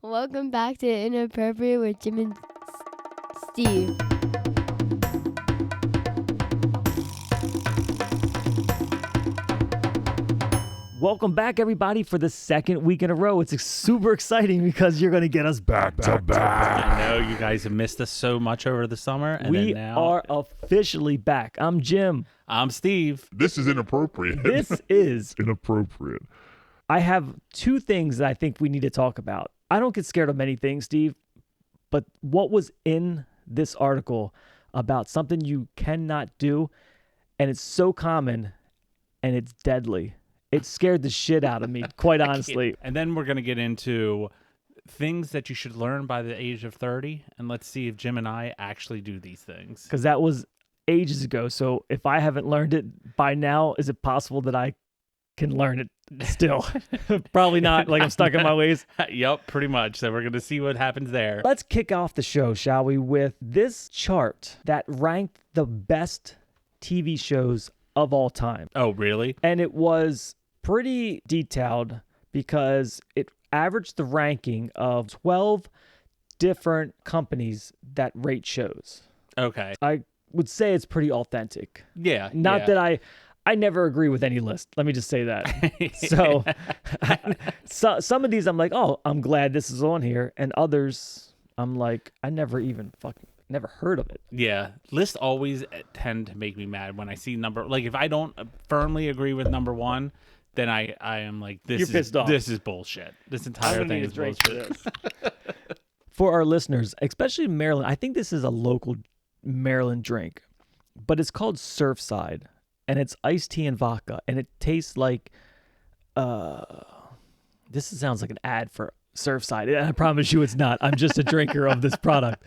Welcome back to Inappropriate with Jim and Steve. Welcome back, everybody, for the second week in a row. It's super exciting because you're going to get us back to back. I know you guys have missed us so much over the summer. And We then now, are officially back. I'm Jim. I'm Steve. This is inappropriate. This is inappropriate. I have two things that I think we need to talk about. I don't get scared of many things, Steve, but what was in this article about something you cannot do, and it's so common, and it's deadly. It scared the shit out of me, quite honestly. And then we're going to get into things that you should learn by the age of 30. And let's see if Jim and I actually do these things. Because that was ages ago. So if I haven't learned it by now, is it possible that I can learn it still? Probably not. Like I'm stuck in my ways. Yep, pretty much. So we're going to see what happens there. Let's kick off the show, shall we, with this chart that ranked the best TV shows of all time. Oh, really? And it was pretty detailed because it averaged the ranking of 12 different companies that rate shows. Okay. I would say it's pretty authentic. Yeah. Not that I never agree with any list. Let me just say that. So some of these I'm like, oh, I'm glad this is on here. And others I'm like, I never heard of it. Yeah. Lists always tend to make me mad when I see like if I don't firmly agree with number one, then I am like, You're pissed off. This is bullshit. This entire thing is bullshit. For our listeners, especially in Maryland, I think this is a local Maryland drink, but it's called Surfside, and it's iced tea and vodka, and it tastes like, this sounds like an ad for Surfside. I promise you it's not. I'm just a drinker of this product.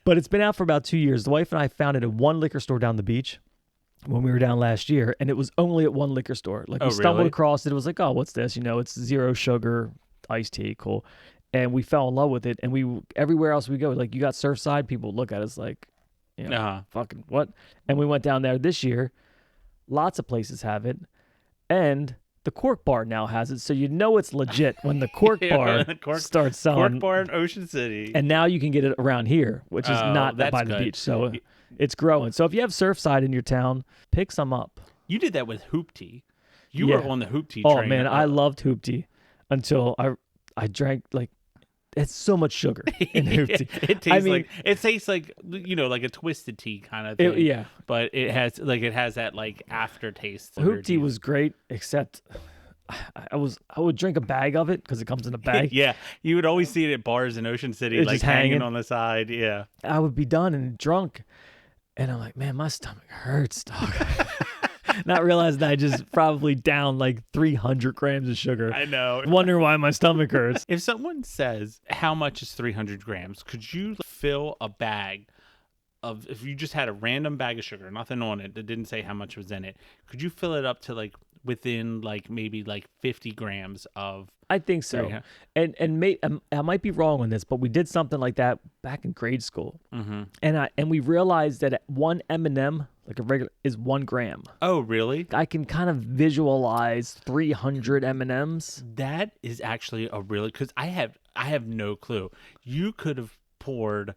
But it's been out for about 2 years. The wife and I found it at one liquor store down the beach when we were down last year, and it was only at one liquor store. Like we stumbled really? across it. It was like, oh, what's this? It's zero sugar iced tea. Cool. And we fell in love with it. And we everywhere else we go, like, you got Surfside, people look at us like, fucking what? And we went down there this year. Lots of places have it. And the Cork Bar now has it, so it's legit when the Cork Bar starts selling. Cork Bar in Ocean City. And now you can get it around here, which is not that's by the good. beach. So it's growing. So if you have Surfside in your town, pick some up. You did that with Hoop Tea. You were on the Hoop Tea Oh, train. man, I loved Hoop Tea until I drank, like, it's so much sugar in Hoop Tea. It tastes like like a twisted tea kind of thing. Yeah. But it has that like aftertaste. Hoop Tea was great, except I would drink a bag of it because it comes in a bag. Yeah, you would always see it at bars in Ocean City, It's like just hanging on the side. Yeah. I would be done and drunk, and I'm like, man, my stomach hurts, dog. Not realizing I just probably downed like 300 grams of sugar. I know. Wondering why my stomach hurts. If someone says, how much is 300 grams, could you fill a bag of, if you just had a random bag of sugar, nothing on it, that didn't say how much was in it, could you fill it up to like within like maybe like 50 grams of? I think so. And I might be wrong on this, but we did something like that back in grade school. Mm-hmm. And we realized that one M&M, like a regular, is 1 gram. Oh, really? I can kind of visualize 300 M&Ms. That is actually a really, because I have no clue. You could have poured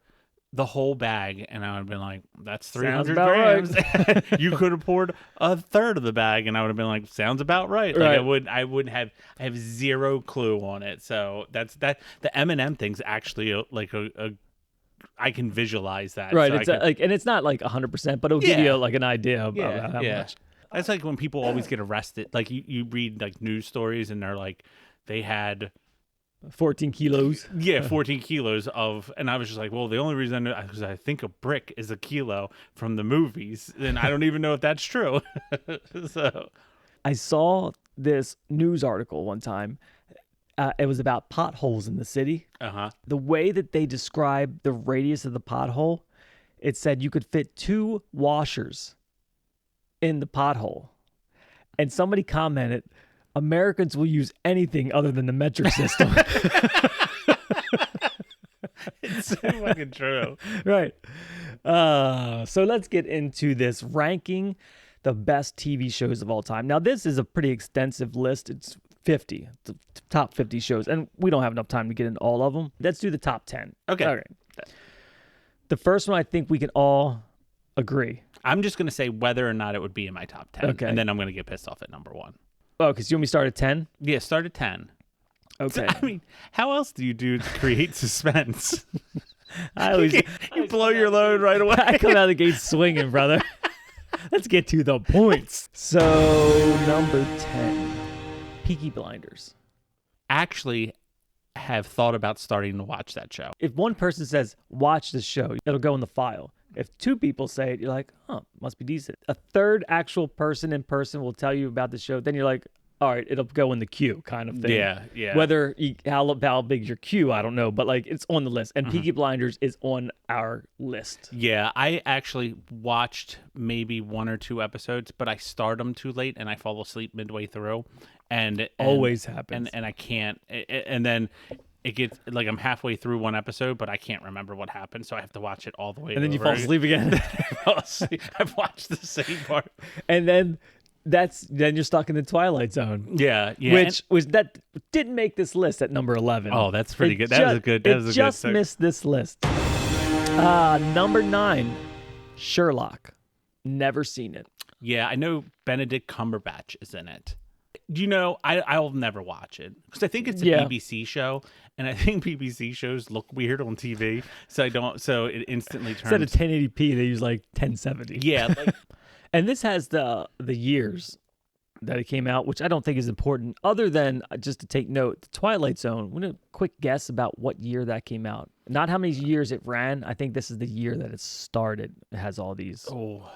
the whole bag, and I would have been like, that's 300 grams. Right. You could have poured a third of the bag, and I would have been like, sounds about right. Like I have zero clue on it. So that's that. The M&M thing's actually like a I can visualize that. Right. So it's and it's not like 100%, but it'll give you like an idea of how much. That's like when people always get arrested. Like you read like news stories, and they're like, they had 14 kilos. Yeah, 14 kilos of, and I was just like, well, the only reason because I think a brick is a kilo from the movies, and I don't even know if that's true. So, I saw this news article one time. It was about potholes in the city. The way that they described the radius of the pothole, it said you could fit 2 washers in the pothole, and somebody commented, Americans will use anything other than the metric system. It's so fucking true. Right. So let's get into this ranking the best TV shows of all time. Now, this is a pretty extensive list. It's 50, the top 50 shows, and we don't have enough time to get into all of them. Let's do the top 10. Okay. All right. The first one, I think we can all agree. I'm just going to say whether or not it would be in my top 10. Okay. And then I'm going to get pissed off at number 1. Oh, because you want me to start at 10? Yeah, start at 10. Okay. I mean, how else do you do to create suspense? I always you blow your load right away. I come out of the gate swinging, brother. Let's get to the points. So, number 10, Peaky Blinders. Actually have thought about starting to watch that show. If one person says, watch this show, it'll go in the file. If 2 people say it, you're like, oh, must be decent. A third actual person in person will tell you about the show. Then you're like, all right, it'll go in the queue kind of thing. Yeah. Whether how big your queue, I don't know. But like it's on the list. And Peaky Blinders is on our list. Yeah, I actually watched maybe 1 or 2 episodes, but I start them too late and I fall asleep midway through. And Always happens. And I can't. And then it gets like I'm halfway through one episode, but I can't remember what happened, so I have to watch it all the way. And then you over fall asleep again. I've watched the same part. And then you're stuck in the Twilight Zone. Yeah. Which that didn't make this list at number 11. Oh, that's pretty good. That was a good. That was a good. Just missed this list. Number 9, Sherlock. Never seen it. Yeah, I know Benedict Cumberbatch is in it. You know, I'll never watch it because I think it's a BBC show, and I think BBC shows look weird on TV, so I don't. So it instantly turns. Instead of 1080p, they use like 1070. Yeah, like, and this has the years that it came out, which I don't think is important, other than just to take note. The Twilight Zone. Want a quick guess about what year that came out? Not how many years it ran. I think this is the year that it started. It has all these. Oh,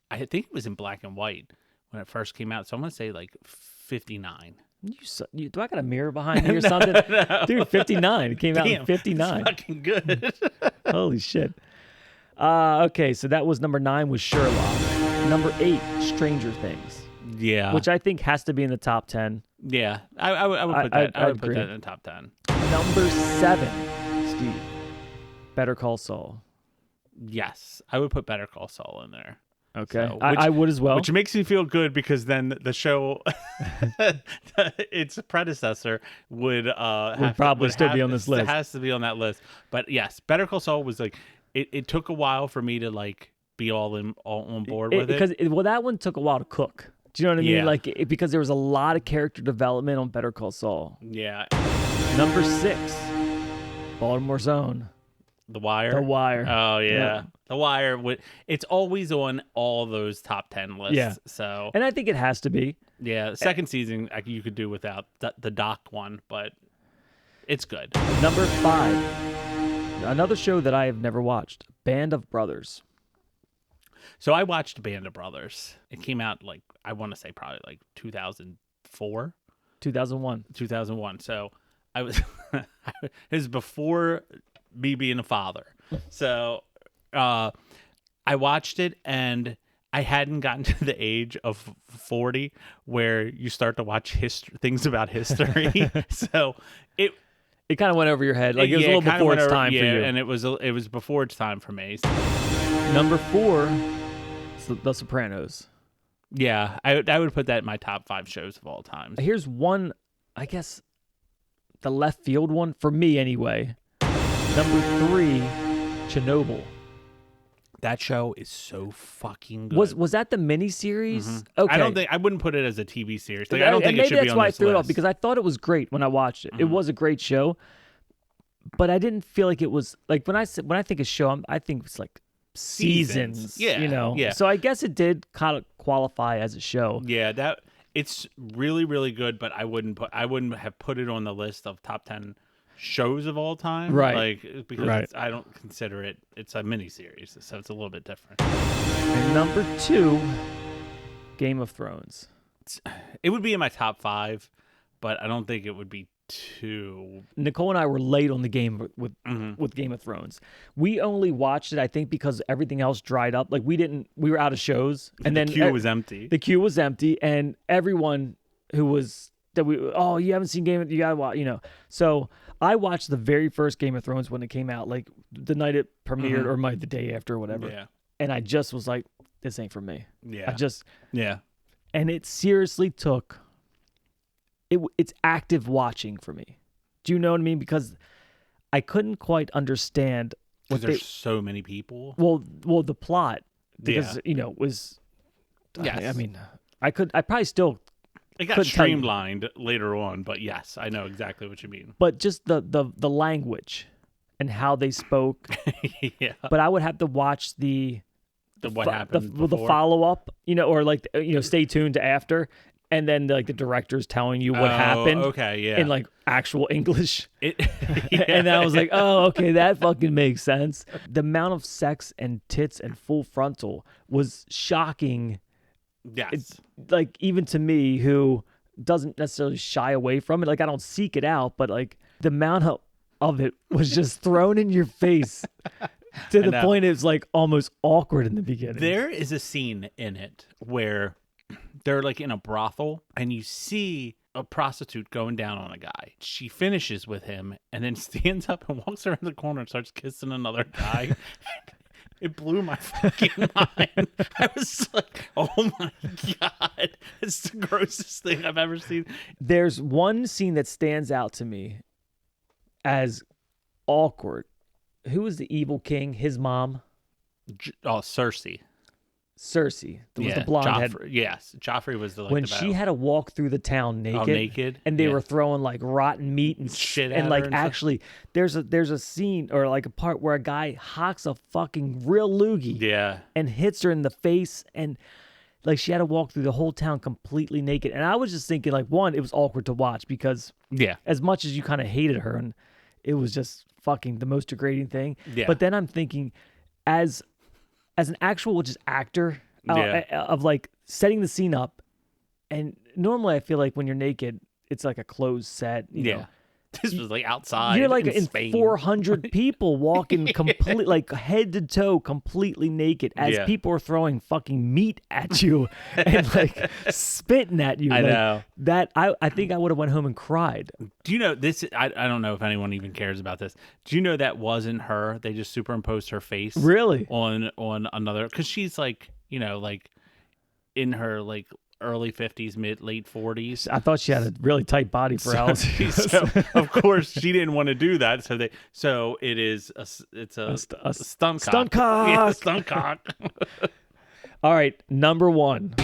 I think it was in black and white when it first came out. So I'm gonna say like 59. Do I got a mirror behind me or something? No. Dude, 59. It came out in 59. It's fucking good. Holy shit. Okay, so that was number 9 was Sherlock. Number 8, Stranger Things. Yeah. Which I think has to be in the top 10. Yeah. I would put that. I would put that in the top 10. Number 7, Steve. Better Call Saul. Yes. I would put Better Call Saul in there. Okay, So, I would as well. Which makes me feel good because then the show, its predecessor, would probably still be on this list. It has to be on that list. But yes, Better Call Saul was like, it took a while for me to like be all on board with it. Because that one took a while to cook. Do you know what I mean? Yeah. Like because there was a lot of character development on Better Call Saul. Yeah. Number 6, Baltimore's Own. The Wire. The Wire. Oh yeah. The Wire. It's always on all those top 10 lists. Yeah. So. And I think it has to be. Yeah. The second season you could do without the Doc one, but it's good. Number 5, another show that I have never watched, Band of Brothers. So I watched Band of Brothers. It came out like I want to say probably like 2004, 2001. 2001. So I was it was before me being a father. So I watched it and I hadn't gotten to the age of 40 where you start to watch things about history. So it kind of went over your head. Like it was a little before its time for you. And it was before its time for me. Number 4, The Sopranos. Yeah, I would put that in my top 5 shows of all time. Here's one, I guess, the left field one for me anyway. Number 3, Chernobyl. That show is so fucking good. Was that the miniseries? Mm-hmm. Okay. I wouldn't put it as a TV series. Like, I don't think it maybe should be that's on why this I threw it list. off because I thought it was great when I watched it. It was a great show, but I didn't feel like it was like when I think of show, I think it's like seasons. Yeah, you know. yeah. So I guess it did kind of qualify as a show. Yeah, it's really really good, but I wouldn't have put it on the list of top 10 shows of all time, right? Like because I don't consider it. It's a miniseries, so it's a little bit different. And number 2, Game of Thrones. It would be in my top 5, but I don't think it would be 2. Nicole and I were late on the game with Game of Thrones. We only watched it, I think, because everything else dried up. Like we were out of shows, and then the queue was empty. The queue was empty, and everyone who was you haven't seen Game of, you gotta watch, you know. So I watched the very first Game of Thrones when it came out, like the night it premiered or the day after or whatever. Yeah. And I just was like, this ain't for me. Yeah. And it seriously took it's active watching for me. Do you know what I mean? Because I couldn't quite understand Because there's so many people. Well, the plot because was. Yes. I mean, I probably still. It got streamlined later on, but yes, I know exactly what you mean. But just the language and how they spoke. Yeah. But I would have to watch the what happened the follow up, or like stay tuned to after, and then like the director's telling you what happened. Okay, yeah. In like actual English. Yeah. And I was like, oh, okay, that fucking makes sense. The amount of sex and tits and full frontal was shocking. Yes. It's like even to me who doesn't necessarily shy away from it. Like I don't seek it out, but like the amount of it was just thrown in your face to the point it's like almost awkward in the beginning. There is a scene in it where they're like in a brothel and you see a prostitute going down on a guy. She finishes with him and then stands up and walks around the corner and starts kissing another guy. It blew my fucking mind. I was like, oh my God. It's the grossest thing I've ever seen. There's one scene that stands out to me as awkward. Who was the evil king? His mom? Cersei. Cersei. Was the blonde head. Yes. Joffrey was when she had to walk through the town naked. And they were throwing like rotten meat and shit and at like her actually there's a scene or like a part where a guy hocks a fucking real loogie. Yeah. And hits her in the face and like she had to walk through the whole town completely naked. And I was just thinking like one, it was awkward to watch because as much as you kind of hated her and it was just fucking the most degrading thing. Yeah. But then I'm thinking as an actual just actor of like setting the scene up, and normally I feel like when you're naked, it's like a closed set. You know. This was like outside. You're like in Spain. 400 people walking complete, like head to toe, completely naked as people are throwing fucking meat at you and like spitting at you. I know that. I think I would have went home and cried. Do you know this? I don't know if anyone even cares about this. Do you know that wasn't her? They just superimposed her face. Really? On another, because she's like like in her like early 50s, late 40s. I thought she had a really tight body for Alice. So of course she didn't want to do that. So it is it's a stunt cock. Stunt cock. Yeah, stunt cock. All right, number one.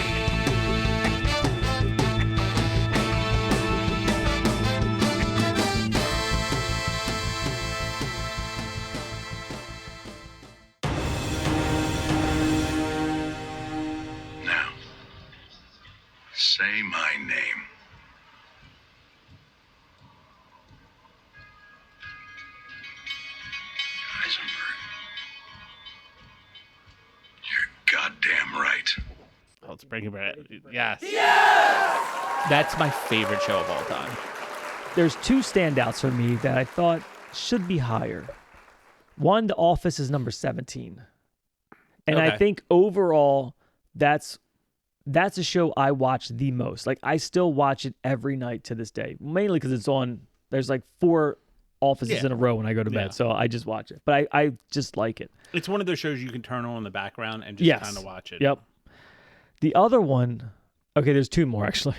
Say my name. Heisenberg. You're goddamn right. Oh, it's Breaking Bad. Yes. That's my favorite show of all time. There's two standouts for me that I thought should be higher. One, The Office is number 17. And I think overall, that's a show I watch the most. Like I still watch it every night to this day, mainly because it's on. There's like 4 offices in a row when I go to bed, so I just watch it. But I just like it. It's one of those shows you can turn on in the background and just kind of watch it. Yep. The other one, okay, there's 2 more actually.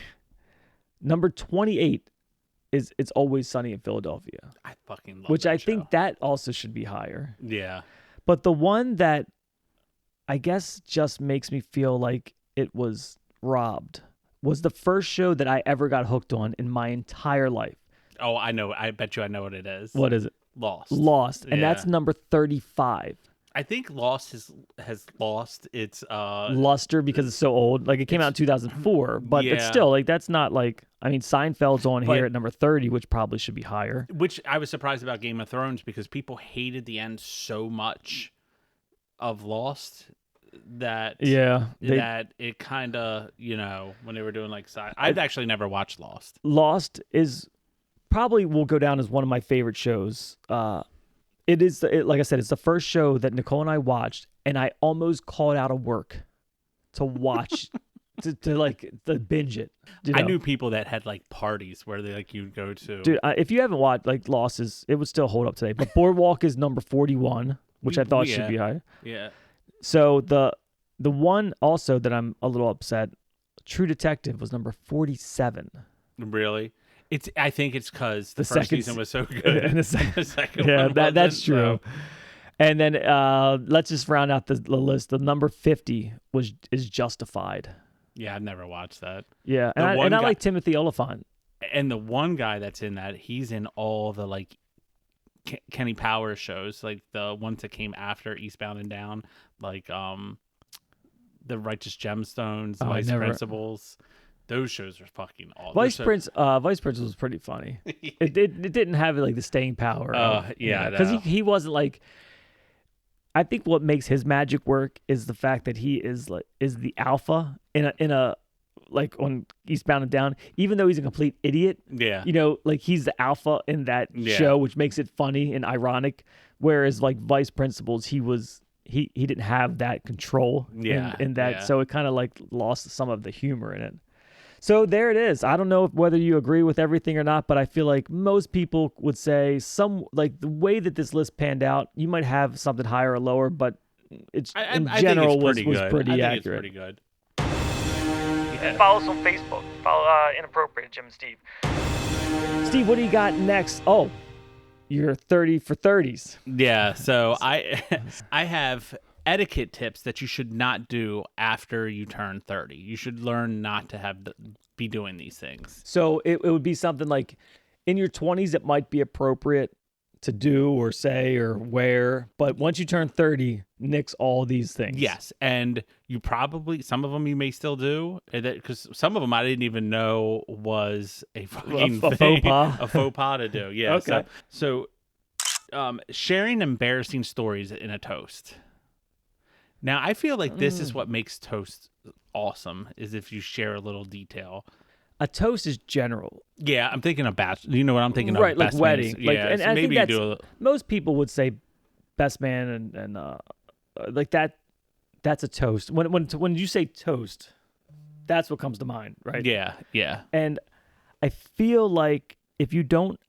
Number 28 is It's Always Sunny in Philadelphia. I fucking love which that I show. think that also should be higher. Yeah. But the one that I guess just makes me feel like it was robbed was the first show that I ever got hooked on in my entire life. Oh, I know. I bet you I know what it is. What is it? Lost. And that's number 35. I think Lost has lost its luster because it's so old. Like it came out in 2004, but it's still like that's not like Seinfeld's on here at number 30, which probably should be higher. Which I was surprised about Game of Thrones because people hated the end so much of Lost that that it kind of when they were doing like I've actually never watched Lost. Lost is probably will go down as one of my favorite shows. It is like I said, it's the first show that Nicole and I watched, and I almost called out of work to watch to binge it. I knew people that had like parties where they like you'd go to. Dude, if you haven't watched like Lost, it would still hold up today. But Boardwalk is number 41, which I thought should be high. Yeah. So the one also that I'm a little upset, True Detective was number 47. Really? I think it's because the first second season was so good. And the second yeah, one that's wasn't, true. so- And then let's just round out the list. The number 50 is Justified. Yeah, I've never watched that. Yeah, The and one I guy- like Timothy Oliphant. And the one guy that's in that, he's in all the like Kenny Powers shows, like the ones that came after Eastbound and Down, like the Righteous Gemstones, Oh, I Vice never- Principals. Those shows are fucking awesome. Vice Principals was pretty funny. It didn't have like the staying power. Yeah, I because know. he wasn't like. I think what makes his magic work is the fact that he is the alpha in a like on Eastbound and Down, even though he's a complete idiot. Yeah. Like he's the alpha in that Yeah. show, which makes it funny and ironic. Whereas like Vice Principals, he didn't have that control in that, Yeah. so it kind of like lost some of the humor in it. So there it is. I don't know whether you agree with everything or not, but I feel like most people would say like the way that this list panned out, you might have something higher or lower, but it's in general was pretty accurate. It's pretty good. Follow us on Facebook. Follow Inappropriate, Jim and Steve. Steve, what do you got next? Oh, you're 30 for 30s. Yeah, so I have etiquette tips that you should not do after you turn 30. You should learn not to be doing these things. So it would be something like in your 20s, it might be appropriate to do or say or wear, but once you turn 30, nix all these things. Yes, and you probably, some of them you may still do, because some of them I didn't even know was a fucking faux thing, pas. a faux pas to do. Yeah. Okay. So sharing embarrassing stories in a toast. Now, I feel like this is what makes toast awesome, is if you share a little detail. A toast is general. Yeah, I'm thinking of you know what I'm thinking Right, of? like Best wedding. man's- Like, yeah, and so I maybe think you do most people would say best man and like that. That's a toast. When you say toast, that's what comes to mind, right? yeah. And I feel like if you don't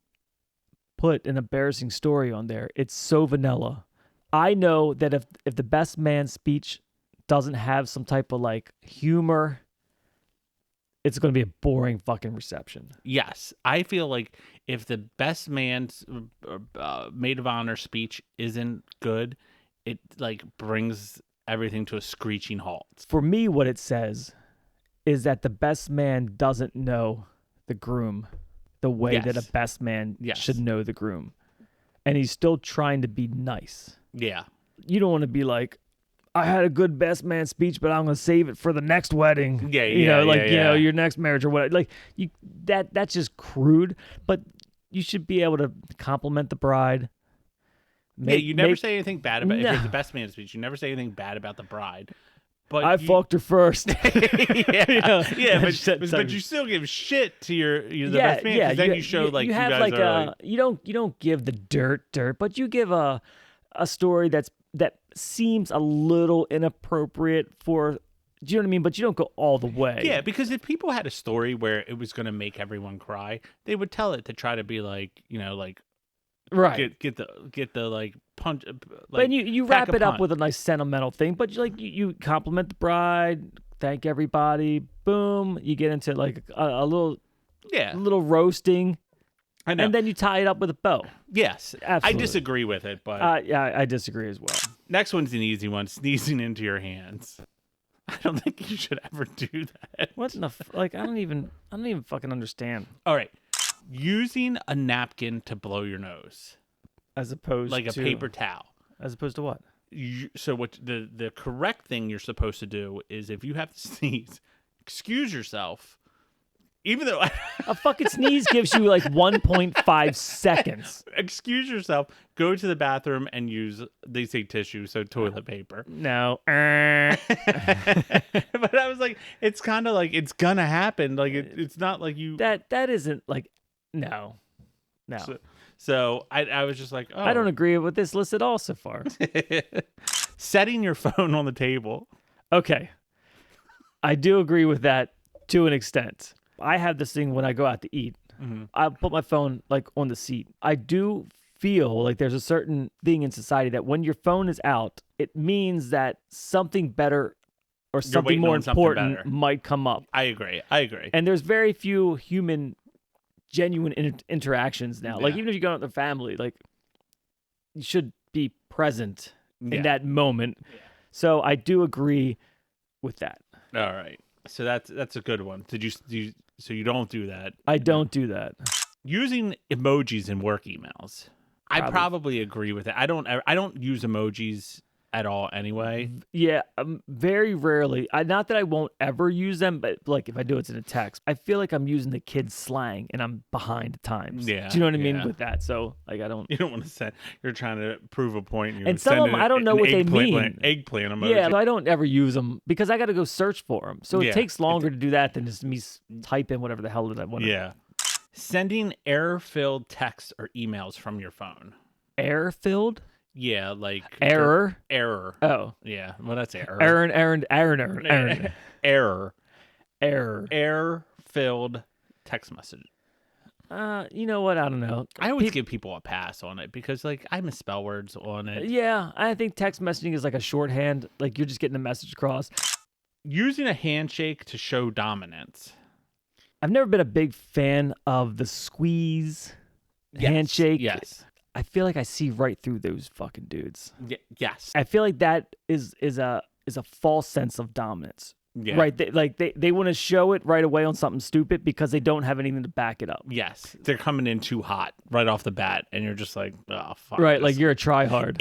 put an embarrassing story on there, it's so vanilla. I know that if the best man speech doesn't have some type of like humor, it's going to be a boring fucking reception. Yes, I feel like if the best man's maid of honor speech isn't good, it like brings everything to a screeching halt. For me, what it says is that the best man doesn't know the groom the way that Yes. a best man Yes. should know the groom. And he's still trying to be nice. Yeah, You don't want to be like, I had a good best man speech, but I'm going to save it for the next wedding. Yeah, you yeah, know, like, yeah, you know, yeah. your next marriage or whatever. Like that's just crude, but you should be able to compliment the bride. you never say anything bad about if No. you're the best man speech. You never say anything bad about the bride. But I fucked her first. yeah, You know, yeah, that but you still give shit to the yeah, best man. yeah. 'Cause then you show like you have guys like are like, you don't give the dirt, but you give a story that seems a little inappropriate for. Do you know what I mean? But you don't go all the way. yeah, because if people had a story where it was going to make everyone cry, they would tell it to try to be like, you know, like right. get the like punch. Like, But you pack wrap a it up punch. with a nice sentimental thing. But you compliment the bride, thank everybody. Boom, you get into like a little roasting, I know. and then you tie it up with a bow. Yes, Absolutely. I disagree with it, but Yeah, I disagree as well. next one's an easy one: sneezing into your hands. I don't think you should ever do that. What in the like? I don't even fucking understand. All right, using a napkin to blow your nose, As opposed like a to paper towel. As opposed to what? So what the correct thing you're supposed to do is if you have to sneeze, excuse yourself. Even though A fucking sneeze gives you like 1.5 seconds. excuse yourself, go to the bathroom and use, they say tissue, so toilet paper. No. But I was like, it's kind of like it's gonna happen. Like it's not like you. That isn't like no. So I was just like, oh, I don't agree with this list at all so far. Setting your phone on the table. Okay. I do agree with that to an extent. I have this thing when I go out to eat. I put my phone like on the seat. I do feel like there's a certain thing in society that when your phone is out, it means that something better or something waiting more on something important better. might come up. I agree. And there's very few human, genuine interactions now. Like, Yeah. even if you go out with the family, like, you should be present Yeah. in that moment. Yeah. So I do agree with that. All right. So that's a good one. So you don't do that? I don't do that. Using emojis in work emails. I probably agree with it. I don't use emojis at all anyway. Yeah, very rarely. Not that I won't ever use them, but like if I do, it's in a text. I feel like I'm using the kids' slang and I'm behind times. Yeah, do you know what I mean yeah. with that? So like I don't. You don't want to send. You're trying to prove a point. And some of them I don't know what they mean. Eggplant emoji. Yeah, I don't ever use them because I got to go search for them. So it takes longer to do that than just me type in whatever the hell that I want. Yeah. Sending error-filled texts or emails from your phone. Error-filled? Yeah, like error. Error. Oh, yeah. Well, that's error. Error. Error-filled text message. You know what? I don't know. I always give people a pass on it because, like, I misspell words on it. Yeah, I think text messaging is like a shorthand. Like you're just getting a message across. Using a handshake to show dominance. I've never been a big fan of the squeeze handshake. Yes. I feel like I see right through those fucking dudes. Yes. I feel like that is a false sense of dominance. Yeah. Right. They want to show it right away on something stupid because they don't have anything to back it up. Yes. They're coming in too hot right off the bat, and you're just like, oh, fuck. Right. This. Like you're a tryhard.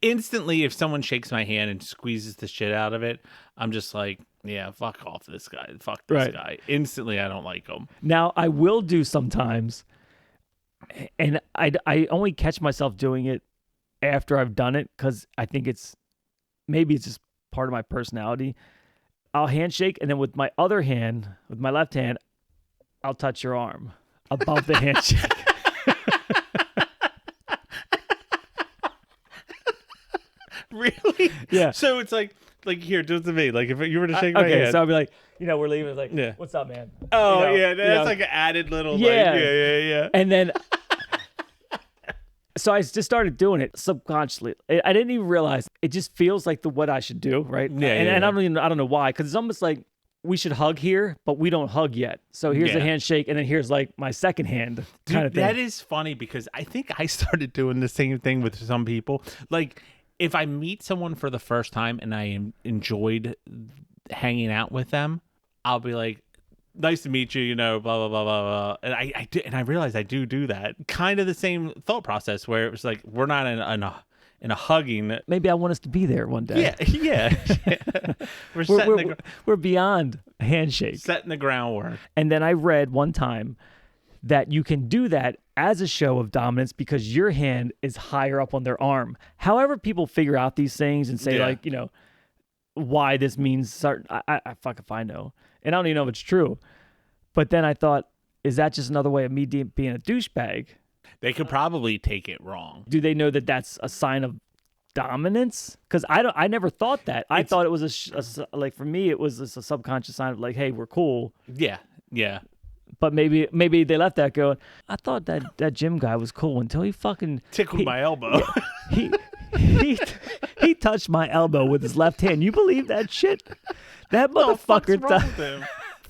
Instantly, if someone shakes my hand and squeezes the shit out of it, I'm just like, yeah, fuck off this guy. Fuck this guy. Instantly, I don't like him. Now, I will do sometimes, and I only catch myself doing it after I've done it because I think maybe it's just part of my personality. I'll handshake, and then with my other hand, with my left hand, I'll touch your arm above the handshake. Really? Yeah. So it's like here, do it to me. Like if you were to shake my hand. Okay, so I'll be like, we're leaving. It's like, what's up, man? Oh, that's like an added little, yeah. And then, so I just started doing it subconsciously. I didn't even realize. It just feels like what I should do, right? Yeah, and I don't know why, because it's almost like we should hug here, but we don't hug yet. So here's a handshake, and then here's like my second hand kind of thing. That is funny because I think I started doing the same thing with some people. Like if I meet someone for the first time and I enjoyed hanging out with them, I'll be like, nice to meet you, blah, blah, blah, blah, blah. And I realized I do that. Kind of the same thought process where it was like, we're not in a hugging. Maybe I want us to be there one day. Yeah. We're beyond a handshake. Setting the groundwork. And then I read one time that you can do that as a show of dominance because your hand is higher up on their arm. However people figure out these things and say why this means certain, I fuck if I know. And I don't even know if it's true. But then I thought, is that just another way of me being a douchebag? They could probably take it wrong. Do they know that that's a sign of dominance? Because I never thought that. I thought it was like for me it was just a subconscious sign of like, hey, we're cool. Yeah. But maybe they left that going. I thought that gym guy was cool until he fucking tickled my elbow. He touched my elbow with his left hand. You believe that shit? That motherfucker,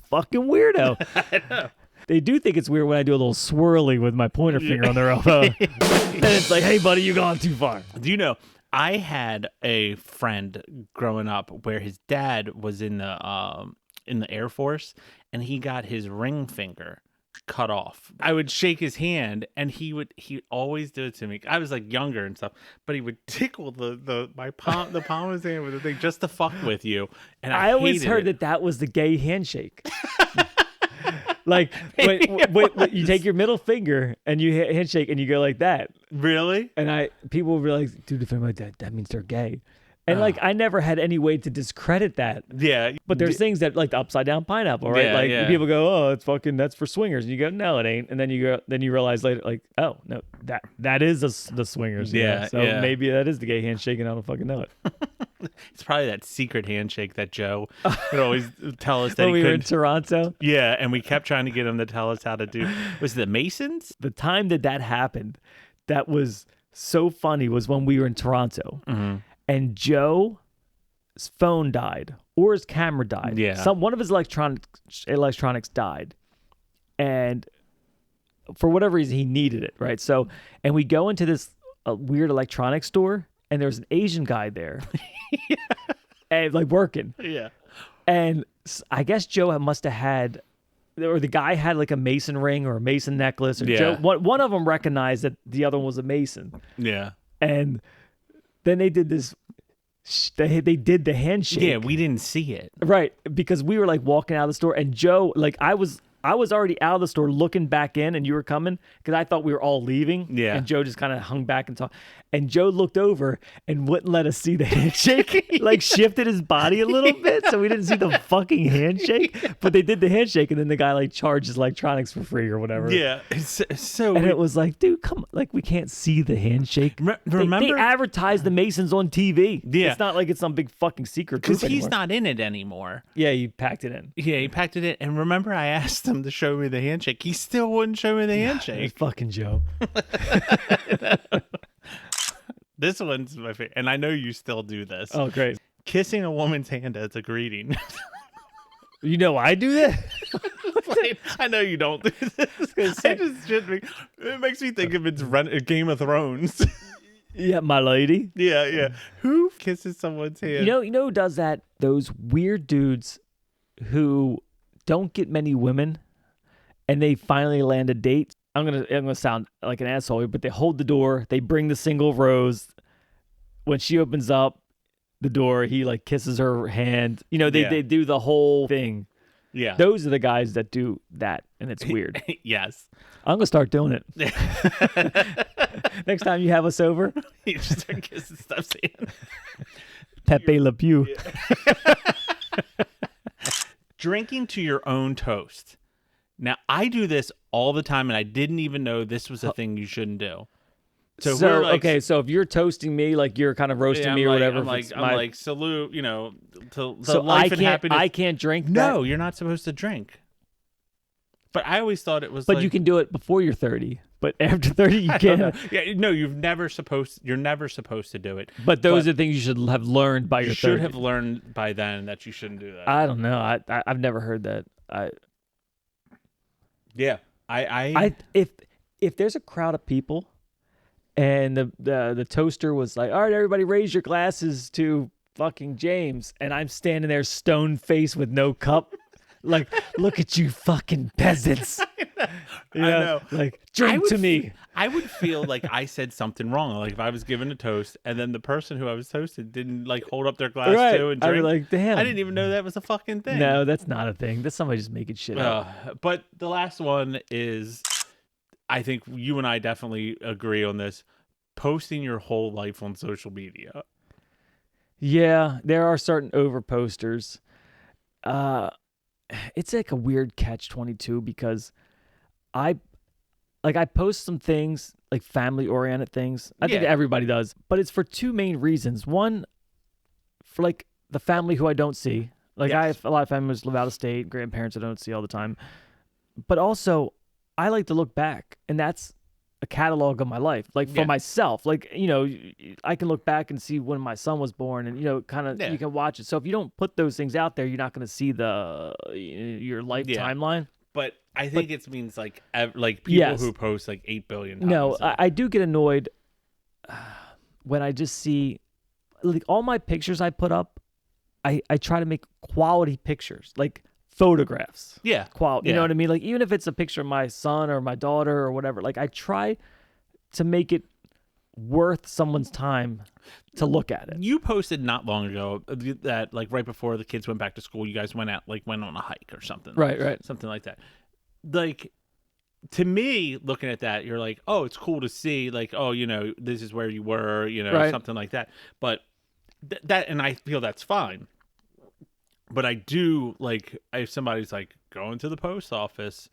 fucking weirdo. I know. They do think it's weird when I do a little swirly with my pointer finger on their elbow. Then it's like, hey, buddy, you gone too far. Do you know, I had a friend growing up where his dad was in the Air Force, and he got his ring finger cut off. I would shake his hand, and he always do it to me. I was like younger and stuff, but he would tickle the palm of his hand with the thing just to fuck with you. And I always heard that was the gay handshake. Like when you take your middle finger and you handshake and you go like that. Really? And people will be like, dude, if I'm like that means they're gay. And like I never had any way to discredit that. Yeah. But there's things that like the upside down pineapple, right? Yeah, people go, oh, it's that's for swingers. And you go, no, it ain't. And then you realize later, like, oh no, that is the swingers. Yeah. So maybe that is the gay handshake, and I don't fucking know it. It's probably that secret handshake that Joe would always tell us that when we were in Toronto. Yeah, and we kept trying to get him to tell us how to do. Was it the Masons? The time that happened, that was so funny was when we were in Toronto. Mm-hmm. And Joe phone died or his camera died. Yeah. One of his electronics died, and for whatever reason he needed it, right? So, and we go into this weird electronics store, and there's an Asian guy there, and like working. Yeah. And I guess Joe must have had, or the guy had like a Mason ring or a Mason necklace, or Joe. One of them recognized that the other one was a Mason. Yeah. And then they did this. They did the handshake. Yeah, we didn't see it. Right, because we were like walking out of the store, and Joe, like I was already out of the store looking back in, and you were coming because I thought we were all leaving. Yeah. And Joe just kind of hung back and talked. And Joe looked over and wouldn't let us see the handshake, like shifted his body a little bit so we didn't see the fucking handshake. But they did the handshake, and then the guy like charged his electronics for free or whatever. Yeah. So And it was like, dude, come on. Like, we can't see the handshake. Remember? They advertise the Masons on TV. Yeah. It's not like it's some big fucking secret group because he's anymore. not in it anymore. Yeah, you packed it in. Yeah, he packed it in. And remember, I asked him to show me the handshake. He still wouldn't show me the handshake. Fucking Joe. This one's my favorite. And I know you still do this. Oh, great. Kissing a woman's hand as a greeting. You know I do that? Like, I know you don't do this. It makes me think of Game of Thrones. Yeah, my lady. Yeah. Who kisses someone's hand? You know who does that? Those weird dudes who don't get many women and they finally land a date. I'm gonna sound like an asshole here, but they hold the door, they bring the single rose. When she opens up the door, he like kisses her hand. You know, they do the whole thing. Yeah. Those are the guys that do that, and it's weird. Yes. I'm gonna start doing it. Next time you have us over, You just start kissing stuff's hand. Pepe Le Pew. Drinking to your own toast. Now, I do this all the time, and I didn't even know this was a thing you shouldn't do. So we're like, okay, so if you're toasting me, like you're kind of roasting me or whatever, I'm if like, it's salute, to the so life and happiness. I can't drink. No, that? you're not supposed to drink. But I always thought it was. But like, you can do it before you're 30. But after 30, you can't. Yeah, no, you're never supposed to do it. But those are things you should have learned by your 30. You should have learned by then that you shouldn't do that. I don't know. I've never heard that. Yeah, if there's a crowd of people, and the toaster was like, all right, everybody, raise your glasses to fucking James, and I'm standing there stone faced with no cup. Like, look at you fucking peasants. I know. Like, drink to me. I would feel like I said something wrong. Like if I was given a toast and then the person who I was toasted didn't like hold up their glass too and I'd drink. be like, damn. I didn't even know that was a fucking thing. No, that's not a thing. That's somebody just making shit up. But the last one is, I think you and I definitely agree on this, posting your whole life on social media. Yeah, there are certain overposters. It's like a weird catch-22 because I post some things, like family-oriented things. I think everybody does. But it's for two main reasons. One, for like the family who I don't see. Like I have a lot of family members live out of state, grandparents I don't see all the time. But also, I like to look back, and that's a catalog of my life. Like for myself. Like, I can look back and see when my son was born and, kind of, you can watch it. So if you don't put those things out there, you're not going to see your life timeline. But I think it means like people who post like 8 billion times. No, I do get annoyed when I just see like all my pictures I put up. I try to make quality pictures, like photographs. Yeah, quality. You know what I mean? Like even if it's a picture of my son or my daughter or whatever, like I try to make it worth someone's time to look at it. You posted not long ago that like right before the kids went back to school, you guys went on a hike or something. Right. Something like that. Like to me, looking at that, you're like, oh, it's cool to see. Like, oh, this is where you were. Something like that. But that, and I feel that's fine. But I do like if somebody's like going to the post office.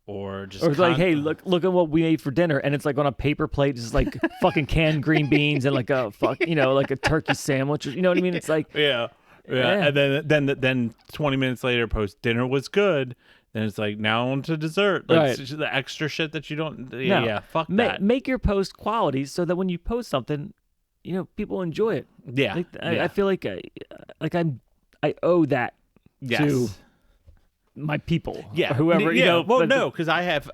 Or it's like, hey, look at what we ate for dinner, and it's like on a paper plate, just like fucking canned green beans and like a like a turkey sandwich. You know what I mean? It's like yeah. And then 20 minutes later, post dinner was good. Then it's like now on to dessert. Like right. The extra shit that you don't. No. Fuck that. Make your post quality so that when you post something, people enjoy it. Yeah. I feel like I owe that to my people. Yeah. Or whoever, Well, no, because I have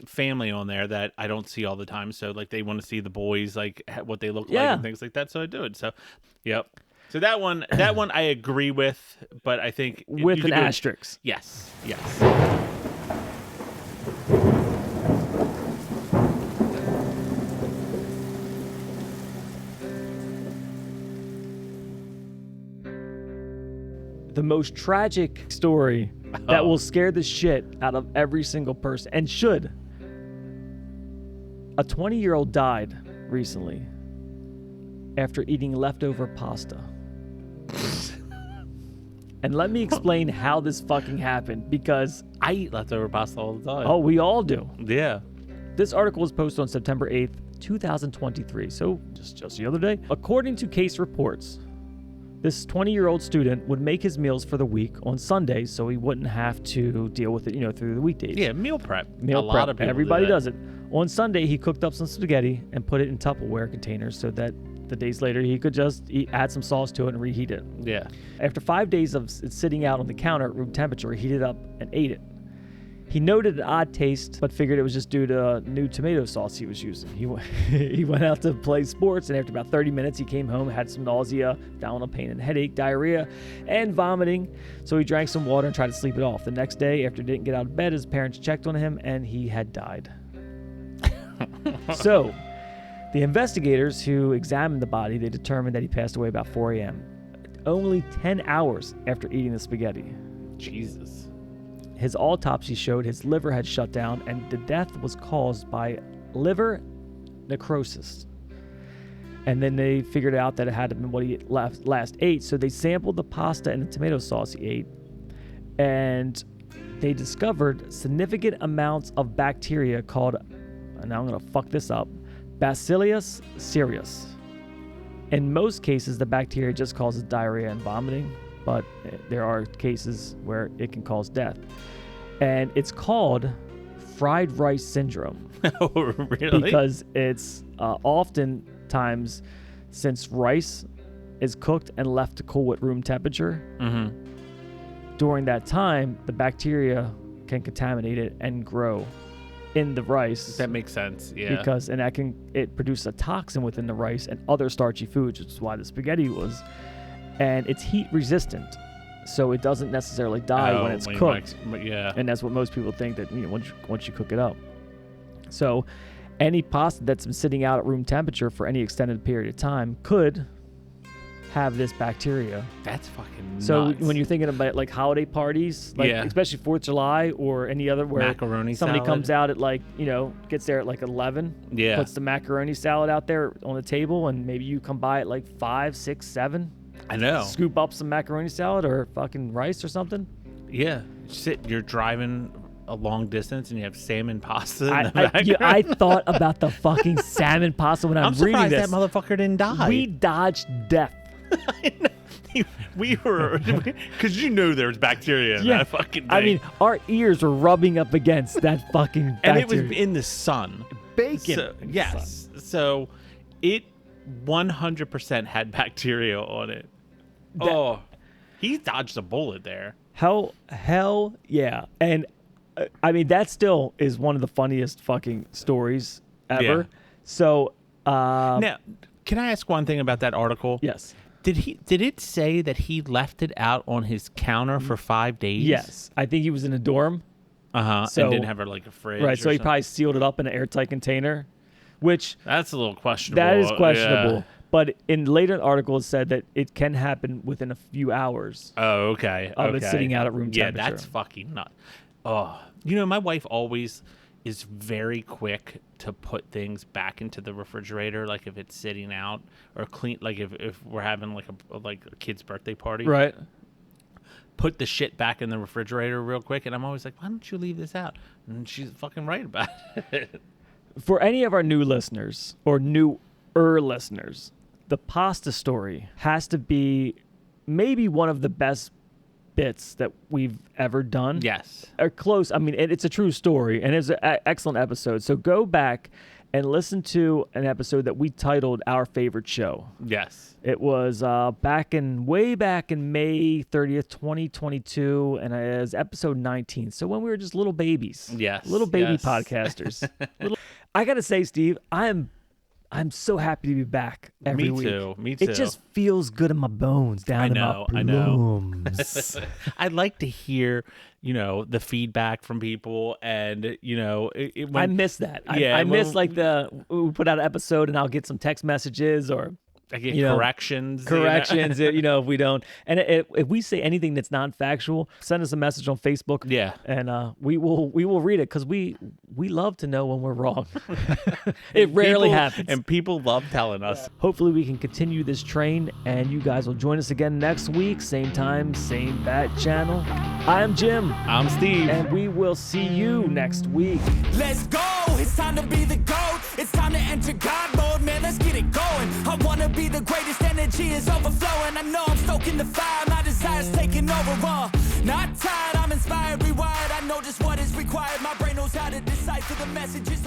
family on there that I don't see all the time. So like they want to see the boys, like what they look like and things like that. So I do it. So, yep. So that one I agree with, but I think with an asterisk. Yes. The most tragic story that will scare the shit out of every single person, and should. A 20-year-old died recently after eating leftover pasta. And let me explain how this fucking happened, because I eat leftover pasta all the time. oh, we all do. Yeah. This article was posted on September 8th, 2023, so just the other day. According to case reports, this 20-year-old student would make his meals for the week on Sundays so he wouldn't have to deal with it, through the weekdays. Yeah, meal prep. Meal a prep. lot of people Everybody do that. does it. On Sunday, he cooked up some spaghetti and put it in Tupperware containers so that the days later he could just add some sauce to it and reheat it. Yeah. After 5 days of it sitting out on the counter at room temperature, he heated up and ate it. He noted an odd taste, but figured it was just due to new tomato sauce he was using. He went out to play sports, and after about 30 minutes, he came home, had some nausea, abdominal pain and headache, diarrhea, and vomiting. So he drank some water and tried to sleep it off. The next day, after he didn't get out of bed, his parents checked on him, and he had died. So, the investigators who examined the body, they determined that he passed away about 4 a.m., only 10 hours after eating the spaghetti. Jesus. His autopsy showed his liver had shut down, and the death was caused by liver necrosis. And then they figured out that it had been what he last ate, so they sampled the pasta and the tomato sauce he ate, and they discovered significant amounts of bacteria called, and now I'm going to fuck this up, Bacillus cereus. In most cases, the bacteria just causes diarrhea and vomiting, but there are cases where it can cause death. And it's called fried rice syndrome. Oh, really? Because it's oftentimes, since rice is cooked and left to cool at room temperature, during that time, the bacteria can contaminate it and grow in the rice. That makes sense, yeah. Because it produces a toxin within the rice and other starchy foods, which is why the spaghetti was. And it's heat resistant, so it doesn't necessarily die when it's cooked. Yeah. And that's what most people think, that once you cook it up. So any pasta that's been sitting out at room temperature for any extended period of time could have this bacteria. That's fucking nuts. So when you're thinking about like holiday parties, like especially 4th of July or any other where macaroni somebody salad. comes out at gets there at like 11, puts the macaroni salad out there on the table, and maybe you come by at like 5, 6, 7. I know. Scoop up some macaroni salad or fucking rice or something. Yeah. You're driving a long distance and you have salmon pasta in the background. I thought about the fucking salmon pasta when I'm reading this. I'm surprised that motherfucker didn't die. We dodged death. We were, because there's bacteria in that fucking thing. I mean, our ears were rubbing up against that fucking bacteria. And it was in the sun. Bacon. So, yes. So it 100% had bacteria on it. He dodged a bullet there. Hell yeah. And I mean, that still is one of the funniest fucking stories ever. Yeah. So now, can I ask one thing about that article? Yes. Did it say that he left it out on his counter for 5 days? Yes. I think he was in a dorm. So, and didn't have a fridge. Right. So he something. probably sealed it up in an airtight container, which that's a little questionable. That is questionable. Yeah. But in later articles said that it can happen within a few hours. Oh, okay. Of it sitting out at room temperature. Yeah, that's fucking nuts. Oh, my wife always is very quick to put things back into the refrigerator, like if it's sitting out, or clean, like if we're having like a kid's birthday party. Right. Put the shit back in the refrigerator real quick, and I'm always like, why don't you leave this out? And she's fucking right about it. For any of our new listeners or newer listeners, the pasta story has to be maybe one of the best bits that we've ever done. Yes. Or close. I mean, it's a true story, and it's an excellent episode. So go back and listen to an episode that we titled Our Favorite Show. Yes. It was way back in May 30th, 2022, and it was episode 19. So when we were just little babies. Yes. Little baby yes. podcasters. I got to say, Steve, I'm so happy to be back every week. Me too. It just feels good in my bones, down in my plums. I'd like to hear, the feedback from people, and I miss that. Yeah, I miss like we put out an episode and I'll get some text messages or I get corrections. If we don't, and if we say anything that's not factual, send us a message on Facebook. Yeah, and we will read it because we love to know when we're wrong. It rarely happens, and people love telling us. Hopefully, we can continue this train, and you guys will join us again next week, same time, same bat channel. I'm Jim. I'm Steve, and we will see you next week. Let's go. It's time to be the GOAT. It's time to enter God mode, man. Let's get it going. I wanna be the greatest, energy is overflowing. I know I'm stoking the fire, my desire's taking over. Not tired, I'm inspired, rewired. I know just what is required. My brain knows how to decipher the messages